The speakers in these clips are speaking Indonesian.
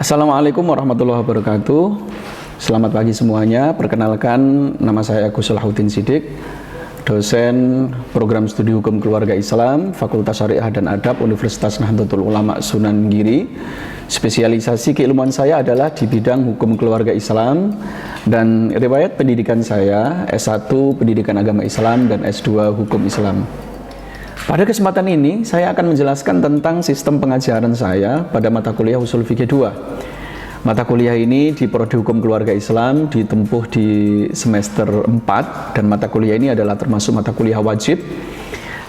Assalamualaikum warahmatullahi wabarakatuh. Selamat pagi semuanya. Perkenalkan, nama saya Agus Salahuddin Siddiq, dosen program studi hukum keluarga Islam, Fakultas Syariah dan Adab Universitas Nahdlatul Ulama Sunan Giri. Spesialisasi keilmuan saya adalah di bidang hukum keluarga Islam, dan riwayat pendidikan saya S1 Pendidikan Agama Islam dan S2 Hukum Islam. Pada kesempatan ini, saya akan menjelaskan tentang sistem pengajaran saya pada mata kuliah Ushul Fiqih 2. Mata kuliah ini di Prodi Hukum Keluarga Islam ditempuh di semester 4, dan mata kuliah ini adalah termasuk mata kuliah wajib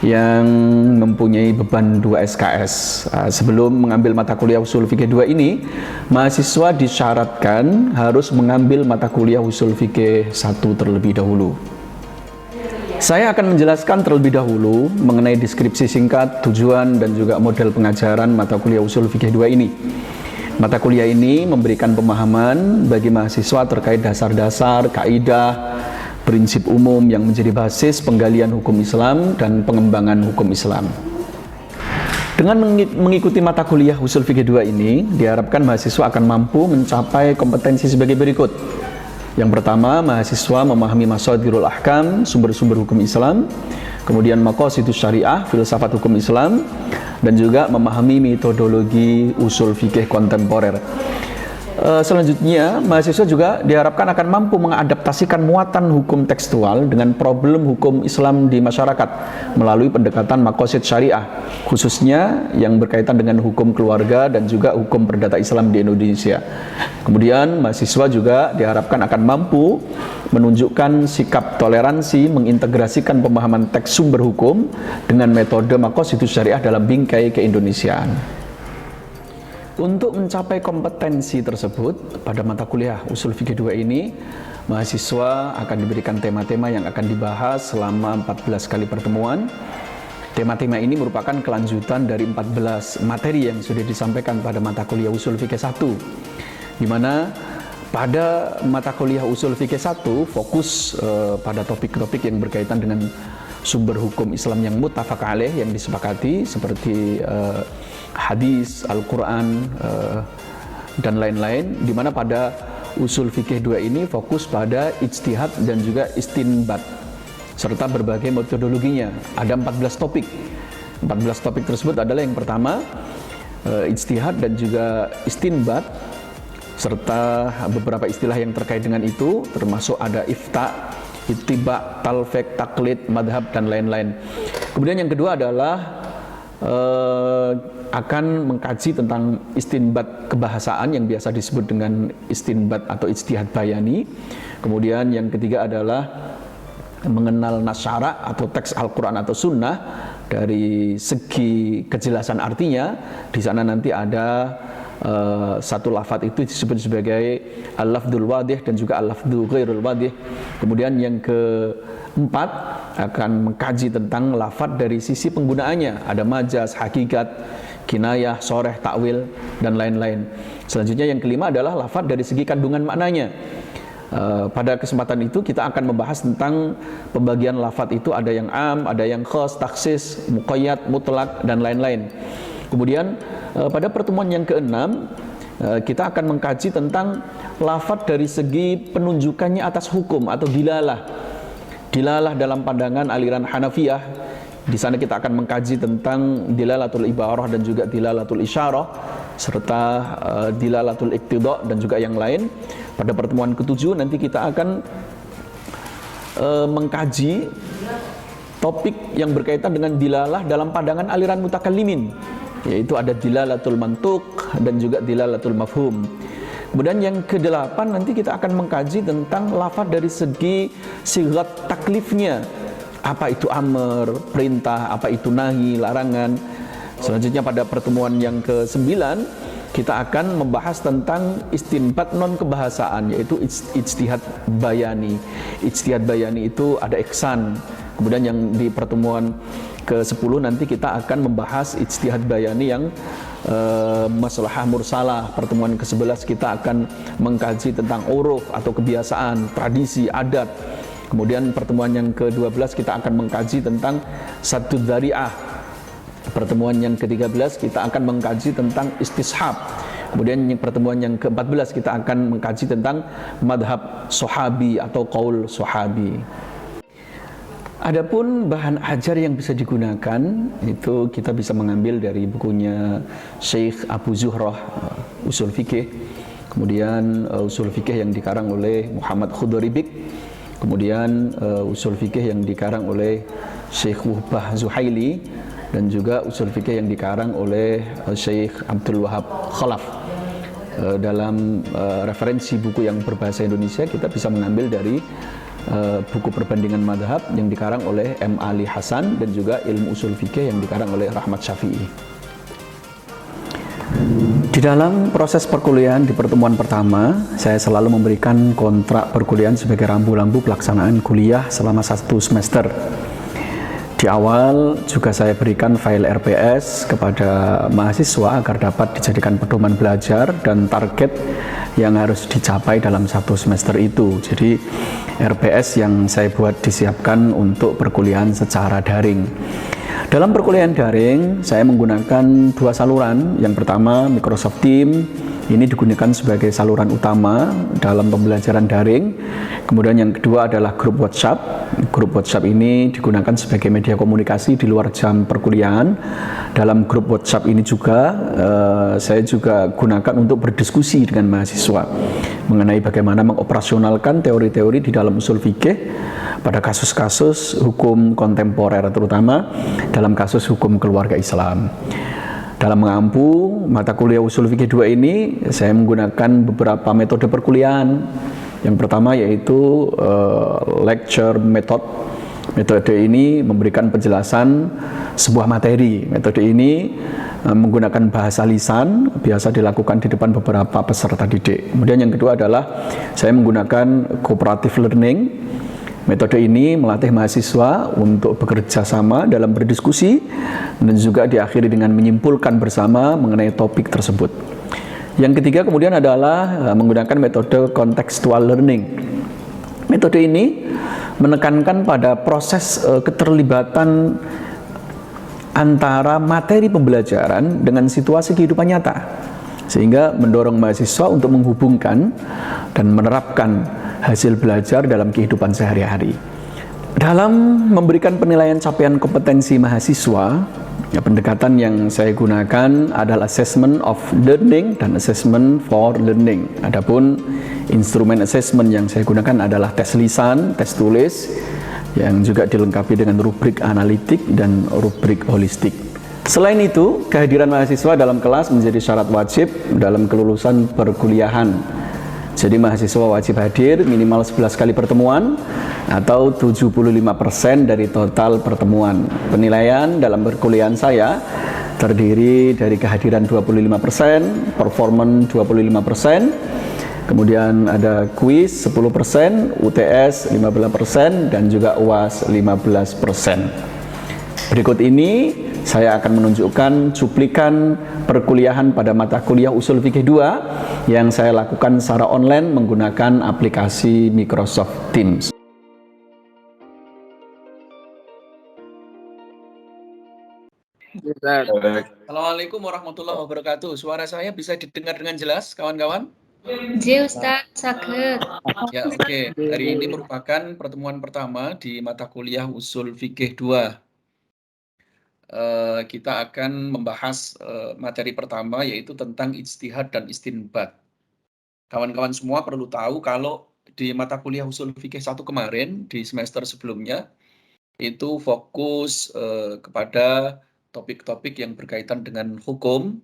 yang mempunyai beban 2 SKS. Sebelum mengambil mata kuliah Ushul Fiqih 2 ini, mahasiswa disyaratkan harus mengambil mata kuliah Ushul Fiqih 1 terlebih dahulu. Saya akan menjelaskan terlebih dahulu mengenai deskripsi singkat, tujuan, dan juga model pengajaran mata kuliah Ushul Fiqih 2 ini. Mata kuliah ini memberikan pemahaman bagi mahasiswa terkait dasar-dasar, kaidah, prinsip umum yang menjadi basis penggalian hukum Islam dan pengembangan hukum Islam. Dengan mengikuti mata kuliah Ushul Fiqih 2 ini, diharapkan mahasiswa akan mampu mencapai kompetensi sebagai berikut. Yang pertama, mahasiswa memahami masadirul ahkam, sumber-sumber hukum Islam, kemudian maqasidus syariah, filsafat hukum Islam, dan juga memahami metodologi usul fikih kontemporer. Selanjutnya, mahasiswa juga diharapkan akan mampu mengadaptasikan muatan hukum tekstual dengan problem hukum Islam di masyarakat melalui pendekatan maqasid syariah, khususnya yang berkaitan dengan hukum keluarga dan juga hukum perdata Islam di Indonesia. Kemudian, mahasiswa juga diharapkan akan mampu menunjukkan sikap toleransi, mengintegrasikan pemahaman teks sumber hukum dengan metode maqasidus syariah dalam bingkai keindonesiaan. Untuk mencapai kompetensi tersebut, pada mata kuliah Ushul Fiqih 2 ini, mahasiswa akan diberikan tema-tema yang akan dibahas selama 14 kali pertemuan. Tema-tema ini merupakan kelanjutan dari 14 materi yang sudah disampaikan pada mata kuliah Ushul Fiqih 1, di mana pada mata kuliah Ushul Fiqih 1 fokus pada topik-topik yang berkaitan dengan sumber hukum Islam yang muttafaq alaih, yang disepakati, seperti hadis, Al-Quran, dan lain-lain, di mana pada Ushul Fiqih 2 ini fokus pada ijtihad dan juga istinbat, serta berbagai metodologinya. Ada 14 topik. 14 topik tersebut adalah yang pertama, ijtihad dan juga istinbat, serta beberapa istilah yang terkait dengan itu, termasuk ada ifta, ittiba, talfiq, taklid, madhab, dan lain-lain. Kemudian yang kedua adalah akan mengkaji tentang istinbat kebahasaan yang biasa disebut dengan istinbat atau ijtihad bayani. Kemudian yang ketiga adalah mengenal nas syara' atau teks Al-Quran atau Sunnah dari segi kejelasan artinya. Di sana nanti ada satu lafadz itu disebut sebagai al-lafdzul wadih dan juga al-lafdzu ghairul wadih. Kemudian yang keempat akan mengkaji tentang lafadz dari sisi penggunaannya, ada majaz, hakikat, kinayah, soreh, takwil, dan lain-lain. Selanjutnya yang kelima adalah lafadz dari segi kandungan maknanya. Pada kesempatan itu kita akan membahas tentang pembagian lafadz itu, ada yang am, ada yang khas, taksis, muqayyad, mutlak, dan lain-lain. Kemudian pada pertemuan yang keenam, kita akan mengkaji tentang lafadz dari segi penunjukannya atas hukum atau dilalah. Dilalah dalam pandangan aliran Hanafiyah. Di sana kita akan mengkaji tentang dilalatul ibarah dan juga dilalatul isyarah, serta dilalatul iqtida dan juga yang lain. Pada pertemuan ketujuh nanti kita akan mengkaji topik yang berkaitan dengan dilalah dalam pandangan aliran mutakallimin, yaitu ada dilalatul mantuq dan juga dilalatul mafhum. Kemudian yang kedelapan nanti kita akan mengkaji tentang lafadz dari segi sighat taklifnya. Apa itu amr, perintah, apa itu nahi, larangan. Selanjutnya pada pertemuan yang ke-9 kita akan membahas tentang istinbat non kebahasaan, yaitu ijtihad bayani. Ijtihad bayani itu ada ihsan. Kemudian yang di pertemuan ke-10 nanti kita akan membahas ijtihad bayani yang maslahah mursalah. Pertemuan ke-11 kita akan mengkaji tentang uruf atau kebiasaan, tradisi, adat. Kemudian pertemuan yang ke-12 kita akan mengkaji tentang saddud dzari'ah. Pertemuan yang ke-13 kita akan mengkaji tentang istishab. Kemudian pertemuan yang ke-14 kita akan mengkaji tentang madhab sahabi atau qaul sahabi. Adapun bahan ajar yang bisa digunakan itu kita bisa mengambil dari bukunya Syekh Abu Zuhrah Usul Fikih, kemudian Usul Fikih yang dikarang oleh Muhammad Khudoribik, kemudian Usul Fikih yang dikarang oleh Syekh Wuhbah Zuhaili, dan juga Usul Fikih yang dikarang oleh Syekh Abdul Wahab Khalaf. Dalam referensi buku yang berbahasa Indonesia kita bisa mengambil dari buku perbandingan madhab yang dikarang oleh M. Ali Hasan dan juga ilmu usul fikih yang dikarang oleh Rahmat Syafi'i. Di dalam proses perkuliahan di pertemuan pertama, saya selalu memberikan kontrak perkuliahan sebagai rambu-rambu pelaksanaan kuliah selama 1 semester. Di awal juga saya berikan file RPS kepada mahasiswa agar dapat dijadikan pedoman belajar dan target yang harus dicapai dalam 1 semester itu. Jadi RPS yang saya buat disiapkan untuk perkuliahan secara daring. Dalam perkuliahan daring, saya menggunakan 2 saluran. Yang pertama Microsoft Teams, ini digunakan sebagai saluran utama dalam pembelajaran daring. Kemudian yang kedua adalah grup WhatsApp. Grup WhatsApp ini digunakan sebagai media komunikasi di luar jam perkuliahan. Dalam grup WhatsApp ini juga saya juga gunakan untuk berdiskusi dengan mahasiswa mengenai bagaimana mengoperasionalkan teori-teori di dalam usul fikih pada kasus-kasus hukum kontemporer, terutama dalam kasus hukum keluarga Islam. Dalam mengampu mata kuliah usul fikih 2 ini, saya menggunakan beberapa metode perkuliahan. Yang pertama yaitu lecture method. Metode ini memberikan penjelasan sebuah materi. Metode ini menggunakan bahasa lisan, biasa dilakukan di depan beberapa peserta didik. Kemudian yang kedua adalah saya menggunakan cooperative learning. Metode ini melatih mahasiswa untuk bekerja sama dalam berdiskusi dan juga diakhiri dengan menyimpulkan bersama mengenai topik tersebut. Yang ketiga kemudian adalah menggunakan metode contextual learning. Metode ini menekankan pada proses keterlibatan antara materi pembelajaran dengan situasi kehidupan nyata, sehingga mendorong mahasiswa untuk menghubungkan dan menerapkan hasil belajar dalam kehidupan sehari-hari. Dalam memberikan penilaian capaian kompetensi mahasiswa, pendekatan yang saya gunakan adalah assessment of learning dan assessment for learning. Adapun instrumen assessment yang saya gunakan adalah tes lisan, tes tulis, yang juga dilengkapi dengan rubrik analitik dan rubrik holistik. Selain itu, kehadiran mahasiswa dalam kelas menjadi syarat wajib dalam kelulusan perkuliahan. Jadi mahasiswa wajib hadir minimal 11 kali pertemuan atau 75% dari total pertemuan. Penilaian dalam perkuliahan saya terdiri dari kehadiran 25%, performance 25%, kemudian ada kuis 10%, UTS 15%, dan juga UAS 15%. Berikut ini saya akan menunjukkan cuplikan perkuliahan pada mata kuliah Usul Fikih 2 yang saya lakukan secara online menggunakan aplikasi Microsoft Teams. Assalamualaikum warahmatullahi wabarakatuh. Suara saya bisa didengar dengan jelas, kawan-kawan? Ji Ustaz, sakit. Ya, oke. Hari ini merupakan pertemuan pertama di mata kuliah Usul Fikih 2. Kita akan membahas materi pertama yaitu tentang ijtihad dan istinbat. Kawan-kawan semua perlu tahu kalau di mata kuliah Usul Fikih 1 kemarin di semester sebelumnya itu fokus kepada topik-topik yang berkaitan dengan hukum,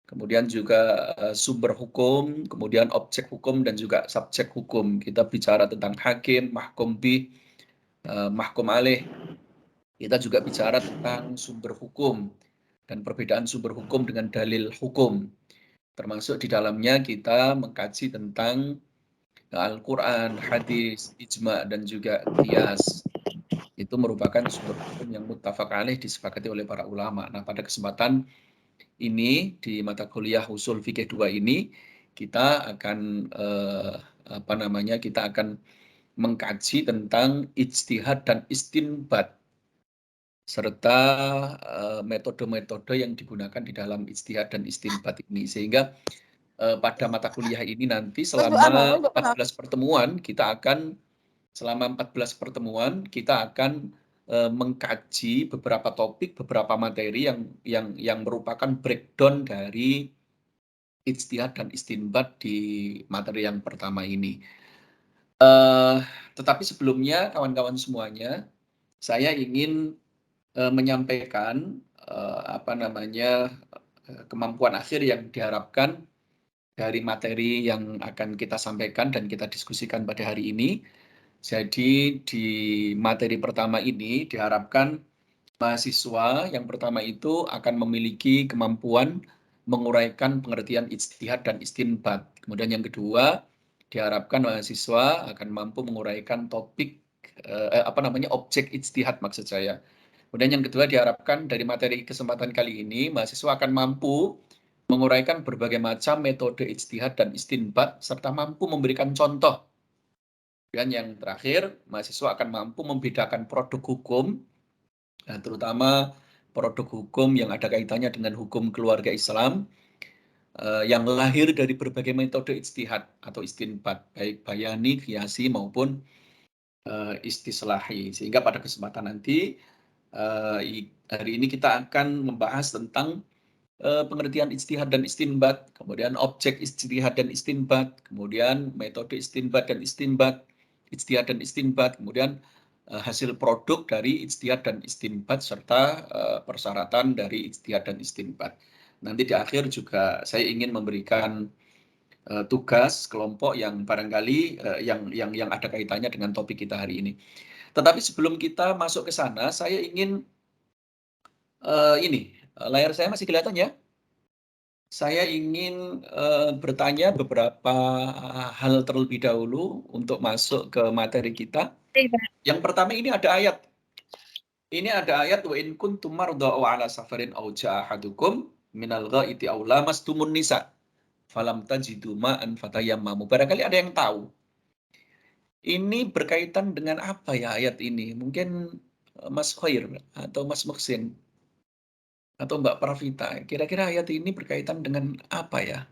kemudian juga sumber hukum, kemudian objek hukum dan juga subjek hukum. Kita bicara tentang hakim, mahkum bih, mahkum alaih. Kita juga bicara tentang sumber hukum dan perbedaan sumber hukum dengan dalil hukum. Termasuk di dalamnya kita mengkaji tentang Al-Quran, hadis, ijma, dan juga qiyas. Itu merupakan sumber hukum yang muttafaq alaih disepakati oleh para ulama. Nah, pada kesempatan ini di mata kuliah Usul Fikih 2 ini kita akan kita akan mengkaji tentang ijtihad dan istinbat serta metode-metode yang digunakan di dalam ijtihad dan istinbat ini, sehingga pada mata kuliah ini nanti selama 14 pertemuan kita akan mengkaji beberapa topik, beberapa materi yang merupakan breakdown dari ijtihad dan istinbat di materi yang pertama ini. Tetapi sebelumnya kawan-kawan semuanya, saya ingin menyampaikan kemampuan akhir yang diharapkan dari materi yang akan kita sampaikan dan kita diskusikan pada hari ini. Jadi di materi pertama ini diharapkan mahasiswa yang pertama itu akan memiliki kemampuan menguraikan pengertian ijtihad dan istinbat. Kemudian yang kedua, diharapkan mahasiswa akan mampu menguraikan topik objek ijtihad maksud saya. Kemudian yang kedua diharapkan dari materi kesempatan kali ini mahasiswa akan mampu menguraikan berbagai macam metode ijtihad dan istinbat serta mampu memberikan contoh. Dan yang terakhir, mahasiswa akan mampu membedakan produk hukum, terutama produk hukum yang ada kaitannya dengan hukum keluarga Islam, yang lahir dari berbagai metode ijtihad atau istinbat, baik bayani, qiyasi maupun istislahi. Sehingga pada kesempatan nanti, hari ini kita akan membahas tentang pengertian ijtihad dan istinbat, kemudian objek ijtihad dan istinbat, kemudian metode istinbat dan istinbat, ijtihad dan istinbat, kemudian hasil produk dari ijtihad dan istinbat serta persyaratan dari ijtihad dan istinbat. Nanti di akhir juga saya ingin memberikan tugas kelompok yang barangkali yang ada kaitannya dengan topik kita hari ini. Tetapi sebelum kita masuk ke sana, saya ingin layar saya masih kelihatan ya? Saya ingin bertanya beberapa hal terlebih dahulu untuk masuk ke materi kita. Yang pertama ini ada ayat. Ini ada ayat wa in kuntum marda aw ala safarin aw jaa ahadukum minal ghaiti aw lamastumun nisa falam tajidu ma'an fatayammamu. Barangkali ada yang tahu. Ini berkaitan dengan apa ya ayat ini? Mungkin Mas Khair atau Mas Muksin atau Mbak Pravita. Kira-kira ayat ini berkaitan dengan apa ya?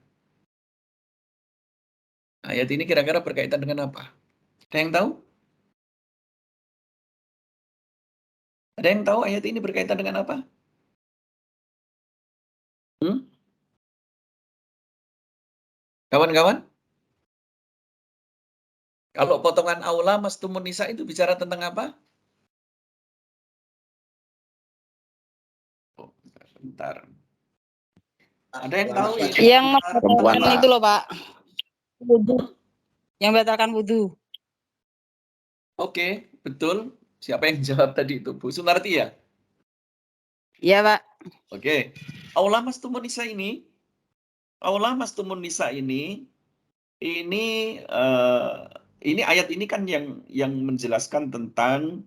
Ayat ini kira-kira berkaitan dengan apa? Ada yang tahu? Ada yang tahu ayat ini berkaitan dengan apa? Kawan-kawan? Kalau potongan aula mastumun nisa itu bicara tentang apa? Oh, bentar. Ada yang tahu ini? Yang membatalkan itu loh Pak. Wudhu. Yang membatalkan wudhu. Oke, betul. Siapa yang jawab tadi itu? Bu Sunarti ya? Iya Pak. Oke. Aula mastumun nisa ini, ini ayat ini kan yang menjelaskan tentang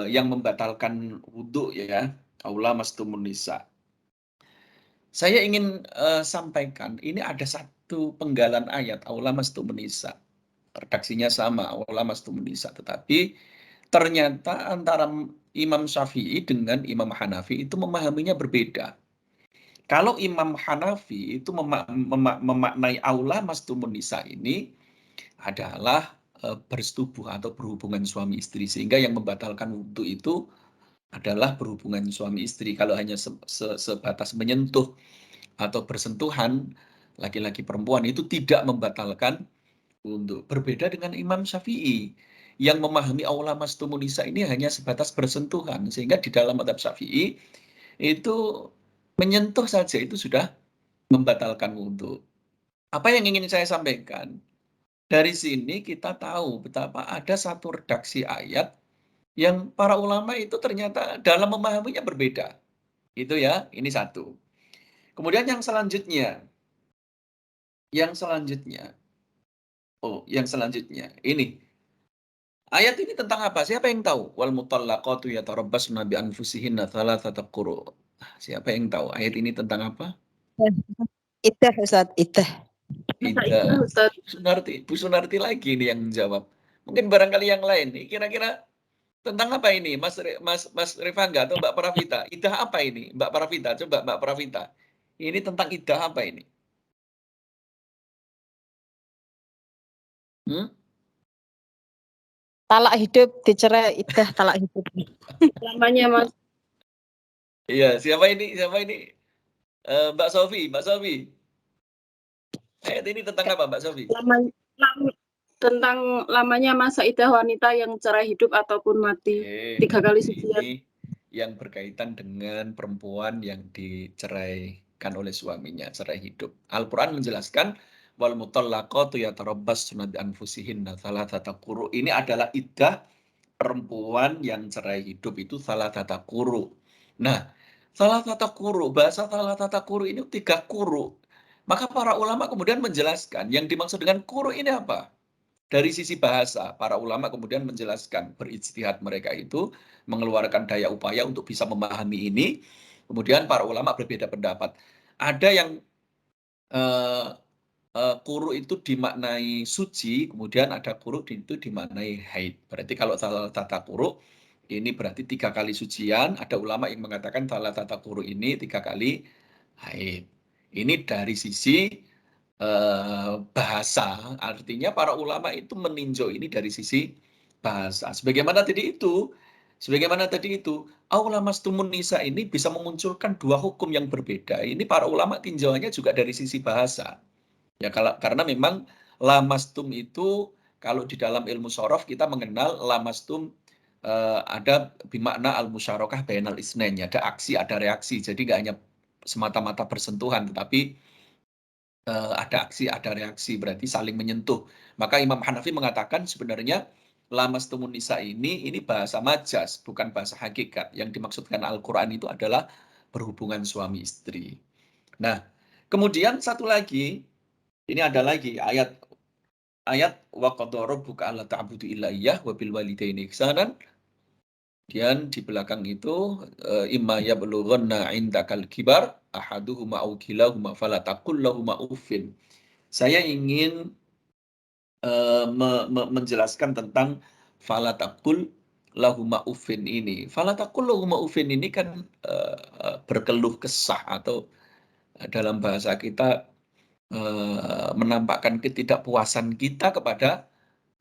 yang membatalkan wudhu ya, aula mastumun nisa. Saya ingin sampaikan, ini ada satu penggalan ayat, aula mastumun nisa. Redaksinya sama, aula mastumun nisa. Tetapi ternyata antara Imam Syafi'i dengan Imam Hanafi itu memahaminya berbeda. Kalau Imam Hanafi itu memaknai aula mastumun nisa ini adalah bersetubuh atau berhubungan suami istri, sehingga yang membatalkan wudhu itu adalah berhubungan suami istri. Kalau hanya sebatas menyentuh atau bersentuhan laki-laki perempuan itu tidak membatalkan wudhu. Berbeda dengan Imam Syafi'i yang memahami aula mastumun nisa ini hanya sebatas bersentuhan, sehingga di dalam mazhab Syafi'i itu menyentuh saja itu sudah membatalkan wudhu. Apa yang ingin saya sampaikan? Dari sini kita tahu betapa ada satu redaksi ayat yang para ulama itu ternyata dalam memahaminya berbeda. Itu ya, ini satu. Kemudian yang selanjutnya, ini. Ayat ini tentang apa? Siapa yang tahu? Wal mutallaqatu yatarabbasna bi anfusihinna thalathata quru'. Siapa yang tahu ayat ini tentang apa? Itah Ustaz, itah. Tidak. Bu Sunarti lagi nih yang menjawab. Mungkin barangkali yang lain nih. Kira-kira tentang apa ini, Mas Rifangga atau Mbak Pravita? Idah apa ini, Mbak Pravita? Coba Mbak Pravita. Ini tentang idah apa ini? Talak hidup, dicerai, iddah talak hidup. Lamanya Mas. Iya, siapa ini? Mbak Sofi. Ayat ini tentang apa, Mbak Sofi? Tentang lamanya masa iddah wanita yang cerai hidup ataupun mati. 3 kali sucian. Ini yang berkaitan dengan perempuan yang diceraikan oleh suaminya, cerai hidup. Al-Quran menjelaskan wal mutallaqatu yatarabbasna bi anfusihinna thalathata quru. Ini adalah iddah perempuan yang cerai hidup itu thalathata quru. Nah, thalathata quru, bahasa thalathata quru ini 3 quru. Maka para ulama kemudian menjelaskan yang dimaksud dengan quru ini apa? Dari sisi bahasa, para ulama kemudian menjelaskan, berijtihad mereka itu mengeluarkan daya upaya untuk bisa memahami ini. Kemudian para ulama berbeda pendapat. Ada yang quru itu dimaknai suci, kemudian ada quru itu dimaknai haid. Berarti kalau tata quru ini berarti 3 kali sucian. Ada ulama yang mengatakan tata quru ini 3 kali haid. Ini dari sisi bahasa, artinya para ulama itu meninjau ini dari sisi bahasa. Sebagaimana tadi itu, aula mastumun nisa ini bisa memunculkan 2 hukum yang berbeda. Ini para ulama tinjauannya juga dari sisi bahasa. Ya karena memang lamastum itu kalau di dalam ilmu shorof kita mengenal lamastum ada bimakna al-musyarakah bainal isnain, ada aksi, ada reaksi. Jadi nggak hanya semata-mata bersentuhan, tetapi ada aksi, ada reaksi, berarti saling menyentuh. Maka Imam Hanafi mengatakan sebenarnya lamastumun nisa ini bahasa majas, bukan bahasa hakikat. Yang dimaksudkan Al-Quran itu adalah berhubungan suami istri. Nah, kemudian satu lagi, ini ada lagi ayat wa qadha rabbuka alla ta'budu illa iyyah wa bil walidaini ihsanan. Kemudian di belakang itu imma yablughanna 'indakal kibar ahaduhuma aw kilahuma fala taqul lahumā uffin. Saya ingin menjelaskan tentang fala taqul lahumā uffin ini. Fala taqul lahumā uffin ini kan berkeluh kesah atau dalam bahasa kita menampakkan ketidakpuasan kita kepada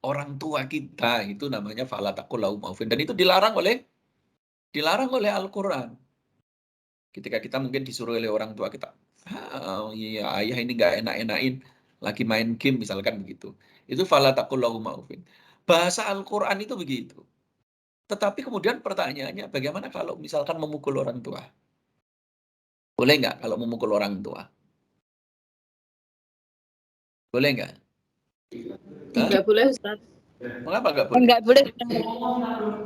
orang tua kita, itu namanya fala taqul lahumā uffin, dan itu dilarang oleh Al-Quran. Ketika kita mungkin disuruh oleh orang tua kita, iya ayah ini nggak enak-enakin, lagi main game misalkan begitu. Itu fala taqul lahumā uffin. Bahasa Al-Quran itu begitu. Tetapi kemudian pertanyaannya, bagaimana kalau misalkan memukul orang tua? Boleh nggak kalau memukul orang tua? Boleh nggak? Tidak boleh Ustaz. Mengapa nggak boleh? Enggak boleh.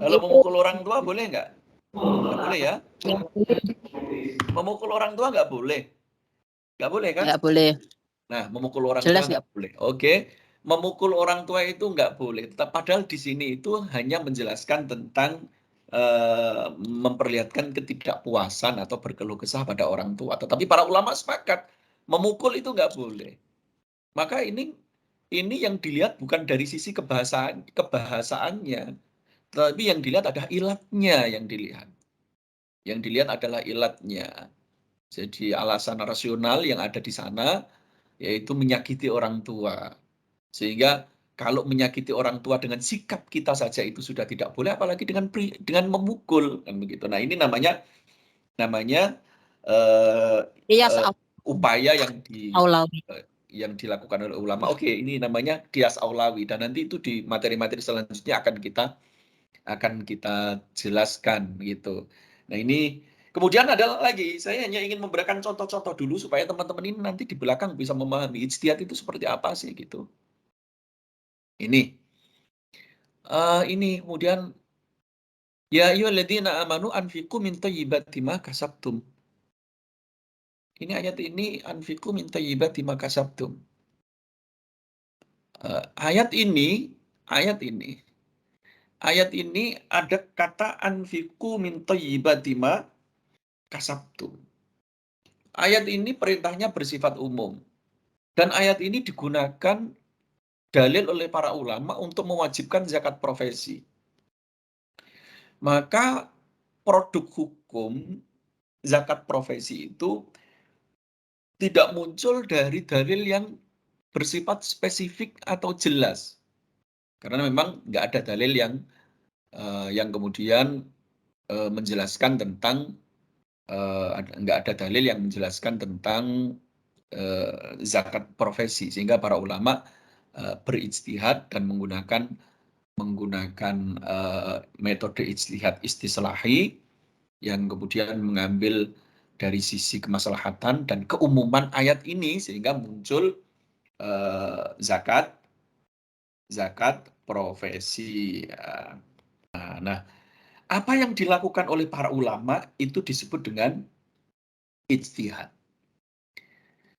Kalau memukul orang tua boleh nggak? Nggak boleh ya? Memukul orang tua nggak boleh. Nggak boleh kan? Enggak boleh. Nah, memukul orang Jelas tua nggak boleh. Oke. Memukul orang tua itu nggak boleh. Padahal di sini itu hanya menjelaskan tentang memperlihatkan ketidakpuasan atau berkeluh kesah pada orang tua. Tetapi para ulama sepakat, memukul itu nggak boleh. Maka ini yang dilihat bukan dari sisi kebahasaannya, tetapi yang dilihat adalah ilatnya yang dilihat. Yang dilihat adalah ilatnya. Jadi alasan rasional yang ada di sana yaitu menyakiti orang tua. Sehingga kalau menyakiti orang tua dengan sikap kita saja itu sudah tidak boleh, apalagi dengan memukul kan begitu. Nah, ini namanya upaya yang dilakukan oleh ulama. Oke, ini namanya qiyas aulawi, dan nanti itu di materi-materi selanjutnya akan kita jelaskan gitu. Nah, ini kemudian ada lagi, saya hanya ingin memberikan contoh-contoh dulu supaya teman-teman ini nanti di belakang bisa memahami ijtihad itu seperti apa sih gitu. Ini kemudian ya ayyuhalladzina amanu anfiqu min thayyibati ma kasabtum. Ini ayat ini anfiqu min thayyibati ma kasabtum. Ayat ini ada kata anfiqu min thayyibati ma kasabtum. Ayat ini perintahnya bersifat umum. Dan ayat ini digunakan dalil oleh para ulama untuk mewajibkan zakat profesi. Maka produk hukum zakat profesi itu tidak muncul dari dalil yang bersifat spesifik atau jelas. Karena memang nggak ada dalil yang kemudian menjelaskan tentang nggak ada dalil yang menjelaskan tentang zakat profesi, sehingga para ulama berijtihad dan menggunakan metode ijtihad istislahi yang kemudian mengambil dari sisi kemaslahatan dan keumuman ayat ini, sehingga muncul zakat profesi. Nah, apa yang dilakukan oleh para ulama itu disebut dengan ijtihad.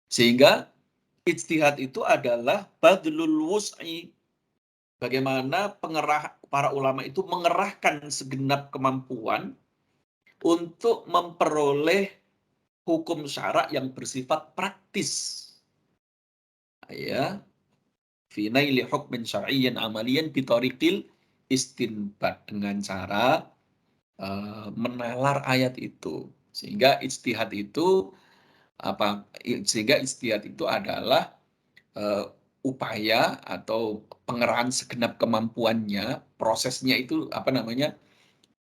Sehingga ijtihad itu adalah badlul wus'i. Bagaimana para ulama itu mengerahkan segenap kemampuan untuk memperoleh hukum syara yang bersifat praktis. Ya, fi naili hukmin syar'iyyan amaliyan bitariqil istinbat, dengan cara menalar ayat itu. Sehingga ijtihad itu adalah upaya atau pengerahan segenap kemampuannya, prosesnya itu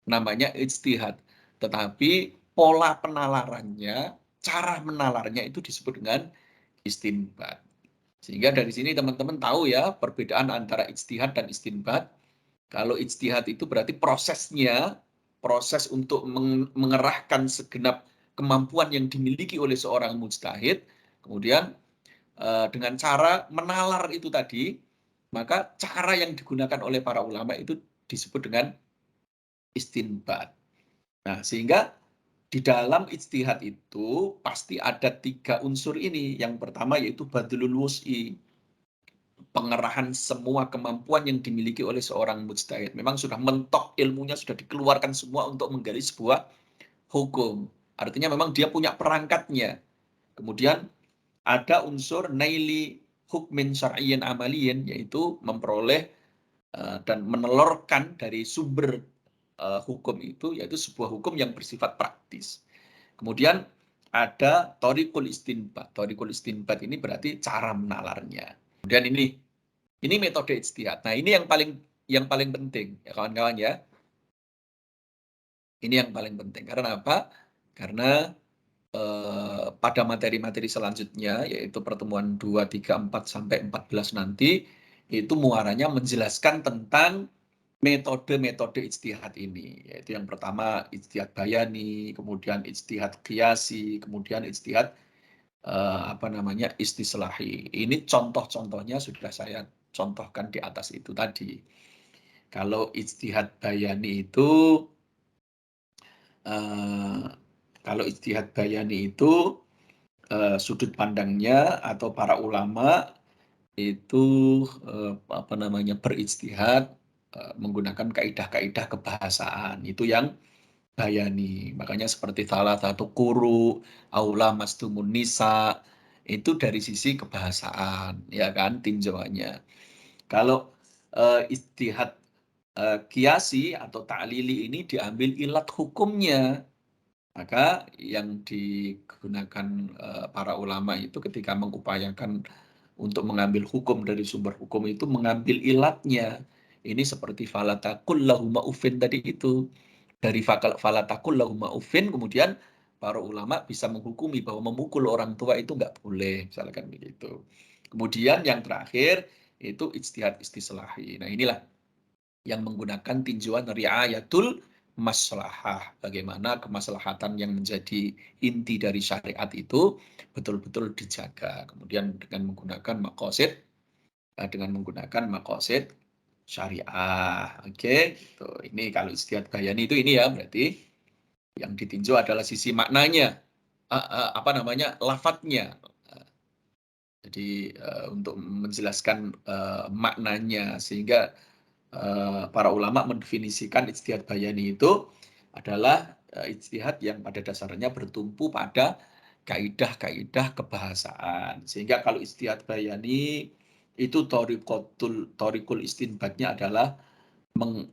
namanya ijtihad. Tetapi pola penalarannya, cara menalarnya itu disebut dengan istinbat. Sehingga dari sini teman-teman tahu ya perbedaan antara ijtihad dan istinbat. Kalau ijtihad itu berarti proses untuk mengerahkan segenap kemampuan yang dimiliki oleh seorang mujtahid, kemudian dengan cara menalar itu tadi, maka cara yang digunakan oleh para ulama itu disebut dengan istinbat. Nah, sehingga di dalam ijtihad itu pasti ada 3 unsur ini. Yang pertama yaitu badlul wus'i, pengerahan semua kemampuan yang dimiliki oleh seorang mujtahid. Memang sudah mentok ilmunya, sudah dikeluarkan semua untuk menggali sebuah hukum. Artinya memang dia punya perangkatnya. Kemudian ada unsur naili hukmin syar'iyyan amaliyan, yaitu memperoleh dan menelurkan dari sumber hukum itu, yaitu sebuah hukum yang bersifat praktis. Kemudian ada thoriqul istinbat. Thoriqul istinbat ini berarti cara menalarnya. Kemudian ini metode ijtihad. Nah, ini yang paling penting ya kawan-kawan ya. Ini yang paling penting. Karena apa? Karena pada materi-materi selanjutnya, yaitu pertemuan 2, 3, 4 sampai 14 nanti, itu muaranya menjelaskan tentang metode-metode ijtihad ini, yaitu yang pertama ijtihad bayani, kemudian ijtihad qiyasi, kemudian ijtihad istislahi. Ini contoh-contohnya sudah saya contohkan di atas itu tadi. Kalau ijtihad bayani itu sudut pandangnya atau para ulama itu berijtihad menggunakan kaidah-kaidah kebahasaan, itu yang bayani. Makanya seperti salah satu quru, aula mastumun nisa, itu dari sisi kebahasaan, ya kan, tinjauannya. Kalau ijtihad qiyasi atau ta'lili ini diambil ilat hukumnya. Maka yang digunakan para ulama itu ketika mengupayakan untuk mengambil hukum dari sumber hukum itu mengambil ilatnya. Ini seperti falatakul lahuma ufin tadi itu. Dari falatakul lahuma ufin, kemudian para ulama bisa menghukumi bahwa memukul orang tua itu nggak boleh, misalkan begitu. Kemudian yang terakhir itu ijtihad istislahi. Nah, inilah yang menggunakan tinjauan riayatul maslahah, bagaimana kemaslahatan yang menjadi inti dari syariat itu betul-betul dijaga. Kemudian dengan menggunakan maqasid syariah. Oke, gitu. Ini kalau ijtihad bayani itu ini ya, berarti yang ditinjau adalah sisi maknanya, lafadznya. Jadi untuk menjelaskan maknanya, sehingga para ulama mendefinisikan ijtihad bayani itu adalah ijtihad yang pada dasarnya bertumpu pada kaidah-kaidah kebahasaan. Sehingga kalau ijtihad bayani itu thoriqul istinbatnya adalah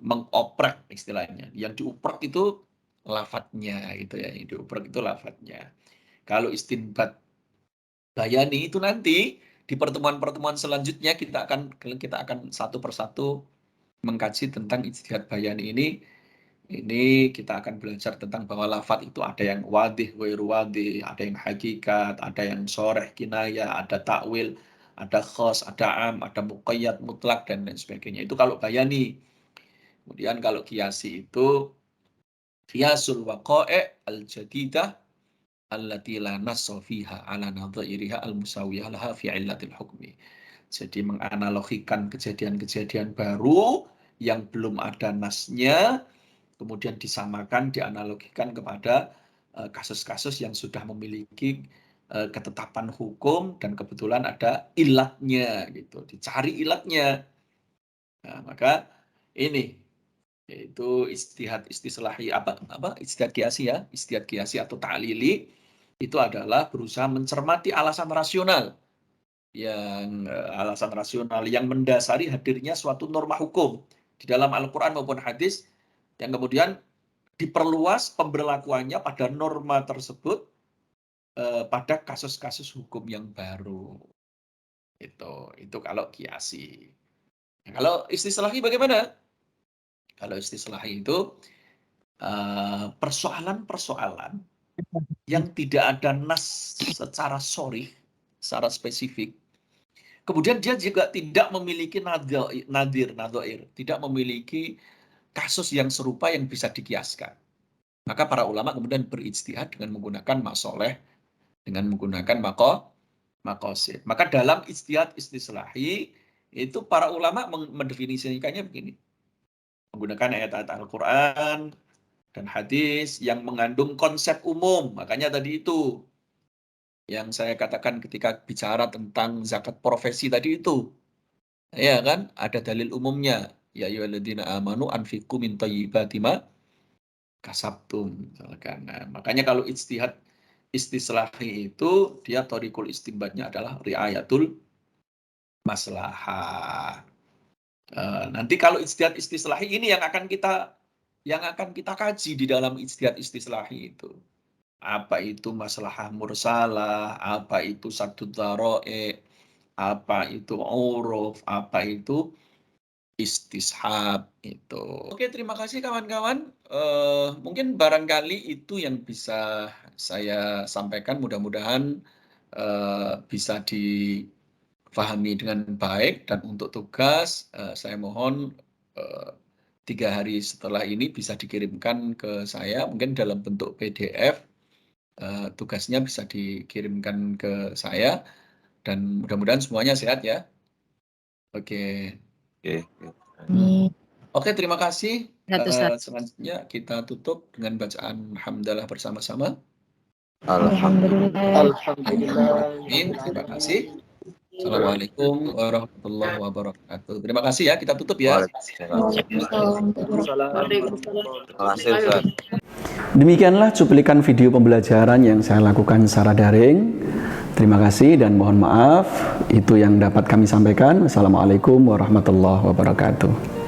mengoprek istilahnya. Yang dioprek itu lafadznya gitu ya, yang dioprek itu lafadznya. Kalau istinbat bayani itu nanti di pertemuan-pertemuan selanjutnya kita akan satu persatu mengkaji tentang ijtihad bayani ini kita akan belajar tentang bahwa lafadz itu ada yang wadih, wairu wadih, ada yang hakikat, ada yang soreh, kinayah, ada takwil, ada khos, ada am, ada muqayyad, mutlak, dan lain sebagainya. Itu kalau bayani. Kemudian kalau qiyasi itu qiyasul waqa'i' al-jadidah allati la nassa fiha ala nadha'iriha al-musawiyah laha fi illatil hukmi. Jadi menganalogikan kejadian-kejadian baru yang belum ada nasnya, kemudian disamakan, dianalogikan kepada kasus-kasus yang sudah memiliki ketetapan hukum dan kebetulan ada ilatnya gitu, dicari ilatnya. Nah, maka ini yaitu ijtihad istislahi ijtihad qiyasi ya, ijtihad qiyasi atau ta'lili itu adalah berusaha mencermati alasan rasional yang mendasari hadirnya suatu norma hukum di dalam Al-Qur'an maupun hadis yang kemudian diperluas pemberlakuannya pada norma tersebut pada kasus-kasus hukum yang baru. Itu kalau qiyasi. Nah, kalau istislahi bagaimana? Kalau istislahi itu persoalan-persoalan yang tidak ada nas secara sharih, secara spesifik. Kemudian dia juga tidak memiliki nadhir, tidak memiliki kasus yang serupa yang bisa dikiaskan. Maka para ulama kemudian berijtihad dengan menggunakan masoleh, dengan menggunakan maqasid. Maka dalam ijtihad istislahi itu para ulama mendefinisikannya begini. Menggunakan ayat-ayat Al-Quran dan hadis yang mengandung konsep umum. Makanya tadi itu yang saya katakan ketika bicara tentang zakat profesi tadi itu. Ya kan? Ada dalil umumnya. Ya ayyuhalladzina amanu anfiqu min thayyibati ma kasabtum. Misalkan. Nah, makanya kalau ijtihad istislahi itu dia thoriqul istinbatnya adalah riayatul maslahah. Nanti kalau ijtihad istislahi ini yang akan kita kaji di dalam ijtihad istislahi itu. Apa itu maslahah mursalah, apa itu saddud dzara'i, apa itu uruf, apa itu istishab itu. Oke, terima kasih kawan-kawan. Mungkin barangkali itu yang bisa saya sampaikan. Mudah-mudahan bisa difahami dengan baik, dan untuk tugas saya mohon 3 hari setelah ini bisa dikirimkan ke saya mungkin dalam bentuk PDF. Tugasnya bisa dikirimkan ke saya dan mudah-mudahan semuanya sehat ya. Oke. Oke, terima kasih. Selanjutnya kita tutup dengan bacaan hamdalah bersama-sama. Alhamdulillah. Amin. Terima kasih. Assalamualaikum warahmatullahi wabarakatuh. Terima kasih ya, kita tutup ya. Waalaikumsalam. Terima kasih Ustaz. Demikianlah cuplikan video pembelajaran yang saya lakukan secara daring. Terima kasih dan mohon maaf. Itu yang dapat kami sampaikan. Wassalamualaikum warahmatullahi wabarakatuh.